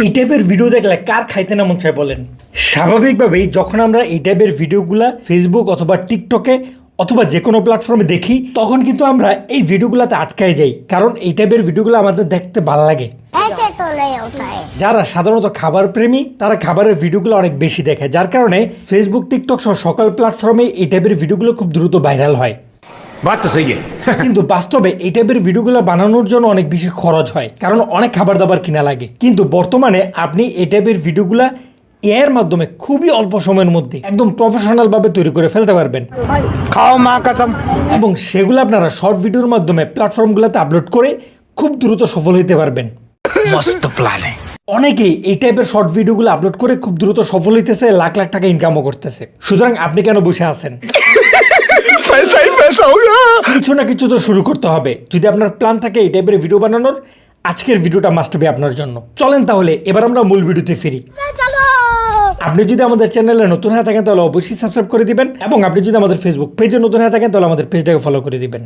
এই টাইপের ভিডিও দেখলে কার খাইতে না মন চায় বলেন? স্বাভাবিকভাবেই যখন আমরা এই টাইপের ভিডিওগুলা ফেসবুক অথবা টিকটকে অথবা যে কোনো প্ল্যাটফর্মে দেখি, তখন কিন্তু আমরা এই ভিডিওগুলোতে আটকায় যাই, কারণ এই টাইপের ভিডিওগুলো আমাদের দেখতে ভালো লাগে। যারা সাধারণত খাবার প্রেমী তারা খাবারের ভিডিওগুলো অনেক বেশি দেখে, যার কারণে ফেসবুক, টিকটক সহ সকল প্ল্যাটফর্মে এই টাইপের ভিডিওগুলো খুব দ্রুত ভাইরাল হয়। কিন্তু বাস্তবে এই টাইপের ভিডিওগুলো বানানোর জন্য অনেক বেশি খরচ হয়, কারণ অনেক খাবার দাবার কিনা লাগে। কিন্তু বর্তমানে আপনি এই টাইপের ভিডিওগুলা এর মাধ্যমে খুবই অল্প সময়ের মধ্যে একদম প্রফেশনাল ভাবে তৈরি করে ফেলতে পারবেন। খাও মা কসম। এবং সেগুলো আপনারা শর্ট ভিডিওর মাধ্যমে প্ল্যাটফর্মগুলোতে আপলোড করে খুব দ্রুত সফল হতে পারবেন। মস্ত প্ল্যান। অনেকেই এই টাইপের শর্ট ভিডিওগুলো আপলোড করে খুব দ্রুত সফল হইতেছে, লাখ লাখ টাকা ইনকামও করতেছে। সুতরাং আপনি কেন বসে আছেন? কিছু না কিছু তো শুরু করতে হবে। যদি আপনার প্ল্যান থাকে এই টাইপের ভিডিও বানানোর, আজকের ভিডিওটা মাস্ট বি আপনার জন্য। চলেন তাহলে এবার আমরা মূল ভিডিওতে ফিরি। আপনি যদি আমাদের চ্যানেলে নতুন হয়ে থাকেন তাহলে অবশ্যই সাবস্ক্রাইব করে দিবেন, এবং আপনি যদি আমাদের ফেসবুক পেজে নতুন হয়ে থাকেন তাহলে আমাদের পেজটাকে ফলো করে দিবেন।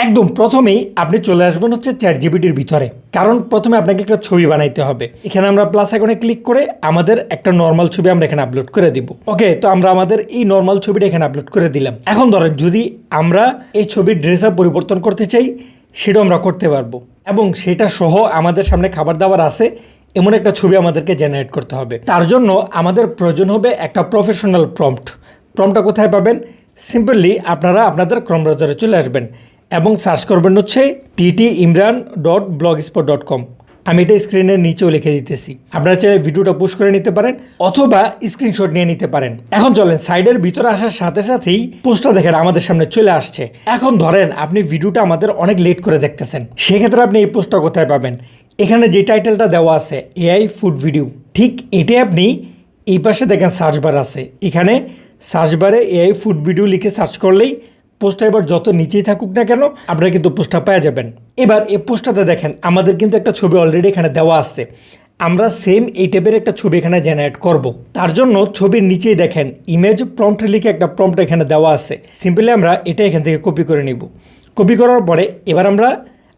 একদম প্রথমেই আপনি চলে আসবেন হচ্ছে চ্যাটজিপিটির ভিতরে, কারণ প্রথমে আপনাকে একটা ছবি বানাইতে হবে। এখানে আমরা প্লাস আইকনে ক্লিক করে আমাদের একটা নর্মাল ছবি আমরা এখানে আপলোড করে দিব। ওকে, তো আমরা আমাদের এই নর্মাল ছবিটা এখানে আপলোড করে দিলাম। এখন ধরেন যদি আমরা এই ছবির ড্রেস আপ পরিবর্তন করতে চাই, সেটাও আমরা করতে পারবো, এবং সেটা সহ আমাদের সামনে খাবার দাবার আছে এমন একটা ছবি আমাদেরকে জেনারেট করতে হবে। তার জন্য আমাদের প্রয়োজন হবে একটা প্রফেশনাল প্রম্পট। প্রম্পটটা কোথায় পাবেন? সিম্পলি আপনারা আপনাদের ক্রোম ব্রাউজারে চলে আসবেন এবং সার্চ করবেন হচ্ছে ttimran.blogspot.com। আমি এটা স্ক্রিনের নিচেও লিখে দিতেছি। আপনারা চাইলে ভিডিওটা পোস্ট করে নিতে পারেন অথবা স্ক্রিনশট নিয়ে নিতে পারেন। এখন চলেন সাইডের ভিতরে আসার সাথে সাথেই পোস্টটা দেখেন আমাদের সামনে চলে আসছে। এখন ধরেন আপনি ভিডিওটা আমাদের অনেক লেট করে দেখতেছেন, সেক্ষেত্রে আপনি এই পোস্টটা কোথায় পাবেন? এখানে যে টাইটেলটা দেওয়া আছে এআই ফুড ভিডিও, ঠিক এটাই আপনি এই পাশে দেখেন সার্চ বার আছে, এখানে সার্চ বারে এআই ফুড ভিডিও লিখে সার্চ করলেই পোস্টটা এবার যত নিচেই থাকুক না কেন আপনারা কিন্তু পোস্টটা পেয়ে যাবেন। এবার এই পোস্টটাতে দেখেন আমাদের কিন্তু একটা ছবি অলরেডি এখানে দেওয়া আছে। আমরা সেম এই টাইপের একটা ছবি এখানে জেনারেট করব। তার জন্য ছবির নিচেই দেখেন ইমেজ প্রম্পট লিখে একটা প্রম্পট এখানে দেওয়া আছে। সিম্পলি আমরা এটা এখান থেকে কপি করে নিব। কপি করার পরে এবার আমরা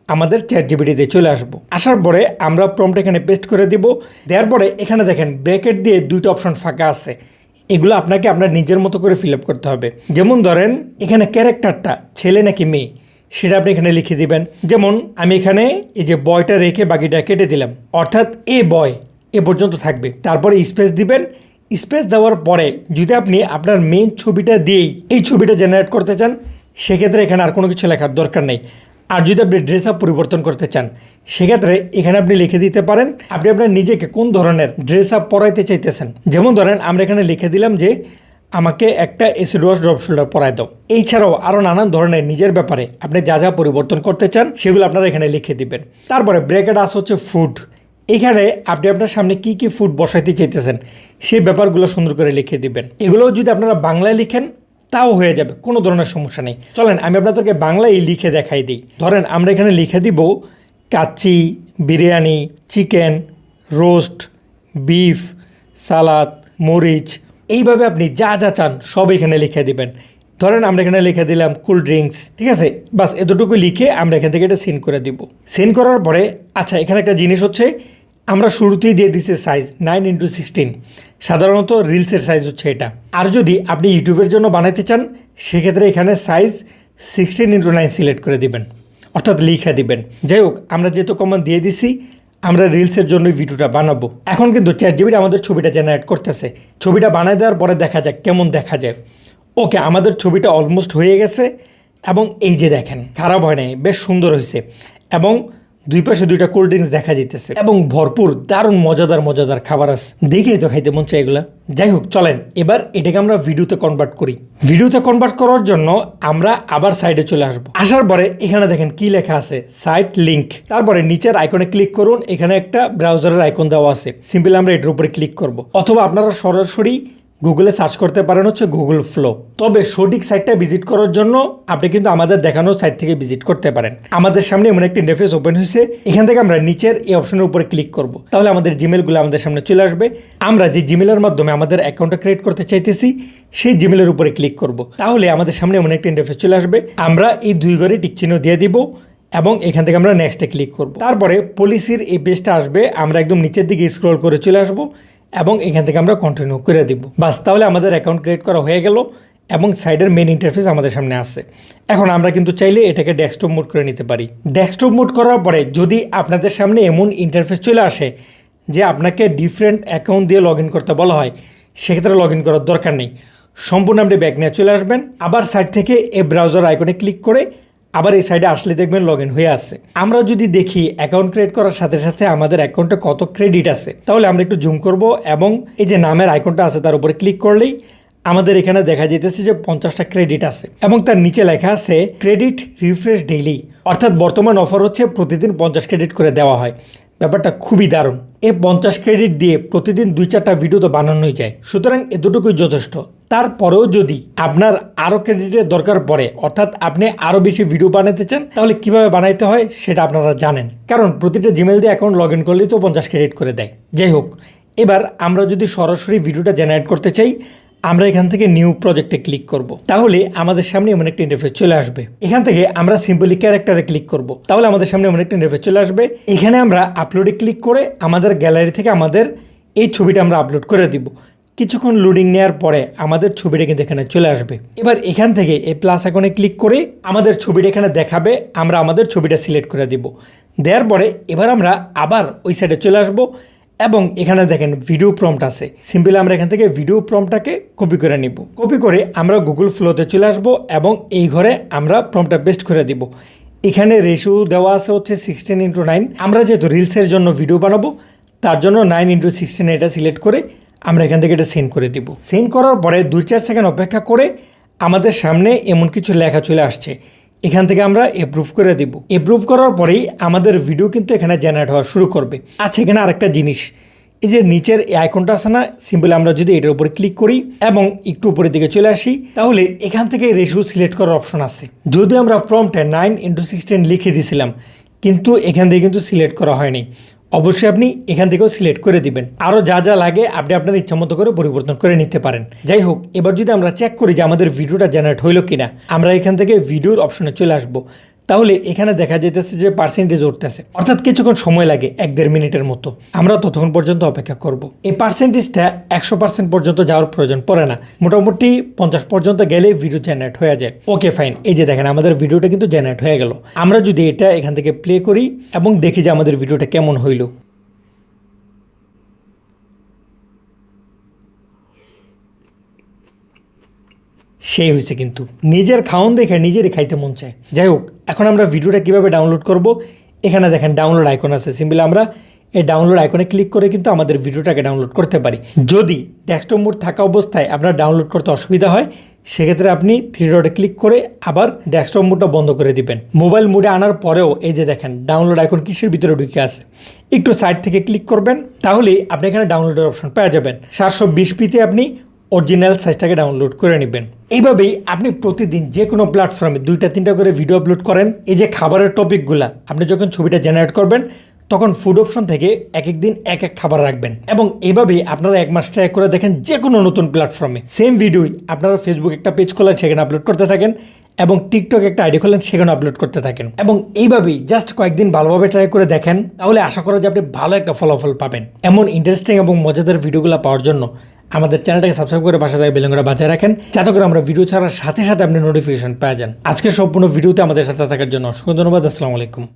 আমাদের চ্যাটজিপিটিতে চলে আসব। আসার পরে আমরা প্রম্পট এখানে পেস্ট করে দিব। দেওয়ার পরে এখানে দেখেন ব্র্যাকেট দিয়ে দুইটা অপশন ফাঁকা আছে, এগুলো আপনাকে আপনার নিজের মতো করে ফিল আপ করতে হবে। যেমন ধরেন এখানে ক্যারেক্টারটা ছেলে নাকি মেয়ে সেটা আপনি এখানে লিখে দিবেন। যেমন আমি এখানে এই যে বয়টা রেখে বাকিটা কেটে দিলাম, অর্থাৎ এ বয় এ পর্যন্ত থাকবে। তারপরে স্পেস দিবেন। স্পেস দেওয়ার পরে যদি আপনি আপনার মেইন ছবিটা দিয়েই এই ছবিটা জেনারেট করতে চান, সেক্ষেত্রে এখানে আর কোনো কিছু লেখার দরকার নেই। আর যদি আপনি ড্রেস আপ পরিবর্তন করতে চান, সেক্ষেত্রে এখানে আপনি লিখে দিতে পারেন আপনি আপনার নিজেকে কোন ধরনের ড্রেস আপ পরাইতে চাইতেছেন। যেমন ধরেন আমরা এখানে লিখে দিলাম যে আমাকে একটা এসিড ওয়াশ ড্রপ শোল্ডার পরাই দাও। এছাড়াও আরও নানান ধরনের নিজের ব্যাপারে আপনি যা যা পরিবর্তন করতে চান সেগুলো আপনারা এখানে লিখে দিবেন। তারপরে ব্র্যাকেট আস হচ্ছে ফুড। এখানে আপনি আপনার সামনে কি কি ফুড বসাইতে চাইতেছেন সেই ব্যাপারগুলো সুন্দর করে লিখে দিবেন। এগুলো যদি আপনারা বাংলায় লিখেন তাও হয়ে যাবে, কোনো ধরনের সমস্যা নেই। চলেন আমি আপনাদেরকে বাংলায় লিখে দেখাই দিই। ধরেন আমরা এখানে লিখে দিব kacchi, biryani, chicken, roast, beef, salad, মরিচ। এইভাবে আপনি যা যা চান সব এখানে লিখে দিবেন। ধরেন আমরা এখানে লিখে দিলাম কোল্ড ড্রিঙ্কস, ঠিক আছে? বাস এতটুকু লিখে আমরা এখান থেকে এটা সেন্ড করে দিব। সেন্ড করার পরে আচ্ছা এখানে একটা জিনিস হচ্ছে আমরা শুরুতেই দিয়ে দিচ্ছি সাইজ 9x16। সাধারণত রিলসের সাইজ হচ্ছে এটা। আর যদি আপনি ইউটিউবের জন্য বানাইতে চান সেক্ষেত্রে এখানে সাইজ 16x9 সিলেক্ট করে দিবেন, অর্থাৎ লিখে দিবেন। যাই হোক, আমরা যেহেতু কমান্ড দিয়ে দিছি আমরা রিলসের জন্য ভিডিওটা বানাবো। এখন কিন্তু চ্যাটজিপিটি আমাদের ছবিটা জেনারেট করতেছে। ছবিটা বানায় দেওয়ার পরে দেখা যাক কেমন দেখা যায়। ওকে, আমাদের ছবিটা অলমোস্ট হয়ে গেছে, এবং এই যে দেখেন খারাপ হয় নাই, বেশ সুন্দর হয়েছে, এবং দুই পাশে দুইটা কোল্ড ড্রিঙ্কস দেখা যেতেছে, এবং ভরপুর দারুণ মজাদার মজাদার খাবার আছে। দেখেই তো খাইতে মন চাই এগুলা। যাই হোক, চলেন এবার এটাকে আমরা ভিডিওতে কনভার্ট করি। ভিডিওতে কনভার্ট করার জন্য আমরা আবার সাইডে চলে আসবো। আসার পরে এখানে দেখেন কি লেখা আছে, সাইট লিঙ্ক। তারপরে নিচের আইকনে ক্লিক করুন, এখানে একটা ব্রাউজারের আইকন দেওয়া আছে। সিম্পলি আমরা এটার উপরে ক্লিক করব, অথবা আপনারা সরাসরি গুগলে সার্চ করতে পারেন হচ্ছে গুগল ফ্লো। তবে সঠিক সাইটটা ভিজিট করার জন্য আপনি কিন্তু আমাদের দেখানো সাইট থেকে ভিজিট করতে পারেন। আমাদের সামনে এমন একটি ইন্টারফেস ওপেন হয়েছে, এখান থেকে আমরা নিচের এই অপশনের উপরে ক্লিক করব, তাহলে আমাদের জিমেলগুলো আমাদের সামনে চলে আসবে। আমরা যে জিমেলের মাধ্যমে আমাদের অ্যাকাউন্টটা ক্রিয়েট করতে চাইতেছি সেই জিমেলের উপরে ক্লিক করব, তাহলে আমাদের সামনে এমন একটা ইন্টারফেস চলে আসবে। আমরা এই দুই ঘরে টিক চিহ্ন দিয়ে দিব এবং এখান থেকে আমরা নেক্সটে ক্লিক করব। তারপরে পলিসির এই পেজটা আসবে, আমরা একদম নিচের দিকে স্ক্রল করে চলে আসব এবং এখান থেকে আমরা কন্টিনিউ করে দিব। বাস, তাহলে আমাদের অ্যাকাউন্ট ক্রিয়েট করা হয়ে গেল এবং সাইডের মেন ইন্টারফেস আমাদের সামনে আসে। এখন আমরা কিন্তু চাইলে এটাকে ডেস্কটপ মোড করে নিতে পারি। ডেস্কটপ মোড করার পরে যদি আপনাদের সামনে এমন ইন্টারফেস চলে আসে যে আপনাকে ডিফারেন্ট অ্যাকাউন্ট দিয়ে লগ ইন করতে বলা হয়, সেক্ষেত্রে লগ ইন করার দরকার নেই। সম্পূর্ণ আপনি ব্যাক নিয়ে চলে আসবেন, আবার সাইড থেকে এই ব্রাউজার আইকনে ক্লিক করে আবার এই সাইডে আসলে দেখবেন লগ ইন হয়ে আছে। আমরা যদি দেখি অ্যাকাউন্ট ক্রিয়েট করার সাথে সাথে আমাদের অ্যাকাউন্টে কত ক্রেডিট আছে, তাহলে আমরা একটু জুম করব এবং এই যে নামের আইকনটা আছে তার উপরে ক্লিক করলেই আমাদের এখানে দেখা যেতেছে যে 50টা ক্রেডিট আছে এবং তার নিচে লেখা আছে ক্রেডিট রিফ্রেশ ডেইলি, অর্থাৎ বর্তমান অফার হচ্ছে প্রতিদিন 50 ক্রেডিট করে দেওয়া হয়। ব্যাপারটা খুবই দারুণ। এই 50 ক্রেডিট দিয়ে প্রতিদিন 2-4টা ভিডিও তো বানানোই যায়, সুতরাং এতটুকুই যথেষ্ট। তারপরেও যদি আপনার আরও ক্রেডিটের দরকার পড়ে, অর্থাৎ আপনি আরও বেশি ভিডিও বানাতে চান, তাহলে কিভাবে বানাইতে হয় সেটা আপনারা জানেন, কারণ প্রতিটা জিমেল দিয়ে অ্যাকাউন্ট লগ ইন করলেই তো 50 ক্রেডিট করে দেয়। যাই হোক, এবার আমরা যদি সরাসরি ভিডিওটা জেনারেট করতে চাই, আমরা এখান থেকে নিউ প্রজেক্টে ক্লিক করব। তাহলে আমাদের সামনে এমন একটা ইন্টারফেস চলে আসবে। এখান থেকে আমরা সিম্পলি ক্যারেক্টারে ক্লিক করব, তাহলে আমাদের সামনে এমন একটা ইন্টারফেস চলে আসবে। এখানে আমরা আপলোডে ক্লিক করে আমাদের গ্যালারি থেকে আমাদের এই ছবিটা আমরা আপলোড করে দিব। কিছুক্ষণ লোডিং নেওয়ার পরে আমাদের ছবিটা কিন্তু এখানে চলে আসবে। এবার এখান থেকে এই প্লাস আইকনে ক্লিক করে আমাদের ছবিটা এখানে দেখাবে, আমরা আমাদের ছবিটা সিলেক্ট করে দিব। দেওয়ার পরে এবার আমরা আবার ওই সাইডে চলে আসবো এবং এখানে দেখেন ভিডিও প্রম্পট আছে। সিম্পলি আমরা এখান থেকে ভিডিও প্রম্পটটাকে কপি করে নিব। কপি করে আমরা গুগল ফ্লোতে চলে আসবো এবং এই ঘরে আমরা প্রম্পটটা পেস্ট করে দিব। এখানে রেশিও দেওয়া আছে হচ্ছে 16:9। আমরা যেহেতু রিলসের জন্য ভিডিও বানাবো, তার জন্য 9:16 এটা সিলেক্ট করে আমরা এখান থেকে এটা সেন্ড করে দিব। সেন্ড করার পরে 2-4 সেকেন্ড অপেক্ষা করে আমাদের সামনে এমন কিছু লেখা চলে আসছে। এখান থেকে আমরা এপ্রুভ করে দিব। এপ্রুভ করার পরেই আমাদের ভিডিও কিন্তু এখানে জেনারেট হওয়া শুরু করবে। আচ্ছা, এখানে আরেকটা জিনিস, এই যে নিচের এই আইকনটা আছে না, সিম্পলি আমরা যদি এটার উপরে ক্লিক করি এবং একটু উপরের দিকে চলে আসি, তাহলে এখান থেকে রেশিও সিলেক্ট করার অপশন আছে। যদি আমরা প্রম্পটে 9:16 লিখে দিয়েছিলাম, কিন্তু এখান থেকে কিন্তু সিলেক্ট করা হয়নি। অবশ্যই আপনি এখান থেকেও সিলেক্ট করে দিবেন। আরও যা যা লাগে আপনি আপনার ইচ্ছা মতো করে পরিবর্তন করে নিতে পারেন। যাই হোক, এবার যদি আমরা চেক করি যে আমাদের ভিডিওটা জেনারেট হইলো কিনা, আমরা এখান থেকে ভিডিওর অপশনে চলে আসবো। তাহলে এখানে দেখা যেতেছে যে পার্সেন্টেজ উঠতেছে, অর্থাৎ কিছুক্ষণ সময় লাগে, 1-1.5 মিনিটের মতো। আমরা ততক্ষণ পর্যন্ত অপেক্ষা করব। এই পার্সেন্টেজটা 100% পর্যন্ত যাওয়ার প্রয়োজন পড়ে না, মোটামুটি 50 পর্যন্ত গেলেই ভিডিও জেনারেট হয়ে যায়। ওকে ফাইন, এই যে দেখেন আমাদের ভিডিওটা কিন্তু জেনারেট হয়ে গেল। আমরা যদি এটা এখান থেকে প্লে করি এবং দেখি যে আমাদের ভিডিওটা কেমন হইল। সেই হয়েছে, কিন্তু নিজের খাওন দেখে নিজেরই খাইতে মন চায়। যাই হোক, এখন আমরা ভিডিওটা কিভাবে ডাউনলোড করব, এখানে দেখেন ডাউনলোড আইকন আছে। সিম্পলি আমরা এই ডাউনলোড আইকনে ক্লিক করে কিন্তু আমাদের ভিডিওটাকে ডাউনলোড করতে পারি। যদি ডেস্কটপ মোড থাকা অবস্থায় আপনার ডাউনলোড করতে অসুবিধা হয়, সেক্ষেত্রে আপনি 3 ডটে ক্লিক করে আবার ডেস্কটপ মোডটা বন্ধ করে দিবেন। মোবাইল মোডে আনার পরেও এই যে দেখেন ডাউনলোড আইকন কিসের ভিতরে ঢুকে আছে, একটু সাইড থেকে ক্লিক করবেন, তাহলেই আপনি এখানে ডাউনলোডের অপশন পেয়ে যাবেন। 720pতে আপনি অরিজিনাল সাইজটাকে ডাউনলোড করে নেবেন। এইভাবেই আপনি প্রতিদিন যে কোনো প্ল্যাটফর্মে 2-3টা করে ভিডিও আপলোড করেন। এই যে খাবারের টপিকগুলা আপনি যখন ছবিটা জেনারেট করবেন, তখন ফুড অপশন থেকে এক এক দিন এক এক খাবার রাখবেন এবং এইভাবেই আপনারা 1 মাস ট্রাই করে দেখেন যে কোনো নতুন প্ল্যাটফর্মে সেম ভিডিওই আপনারা ফেসবুক একটা পেজ খোলেন, সেখানে আপলোড করতে থাকেন এবং টিকটক একটা আইডি খোলেন, সেখানে আপলোড করতে থাকেন এবং এইভাবেই জাস্ট কয়েকদিন ভালোভাবে ট্রাই করে দেখেন, তাহলে আশা করা যে আপনি ভালো একটা ফলাফল পাবেন। এমন ইন্টারেস্টিং এবং মজাদার ভিডিওগুলো পাওয়ার জন্য আমাদের চ্যানেলটাকে সাবস্ক্রাইব করে পাশে থাকা বেল আইকনটা বাজিয়ে রাখেন, যাতে করে আমরা ভিডিও ছাড়ার সাথে সাথে আপনি নোটিফিকেশন পেয়ে যান। আজকের সম্পূর্ণ ভিডিওতে আমাদের সাথে থাকার জন্য অসংখ্য ধন্যবাদ। আসসালামু আলাইকুম।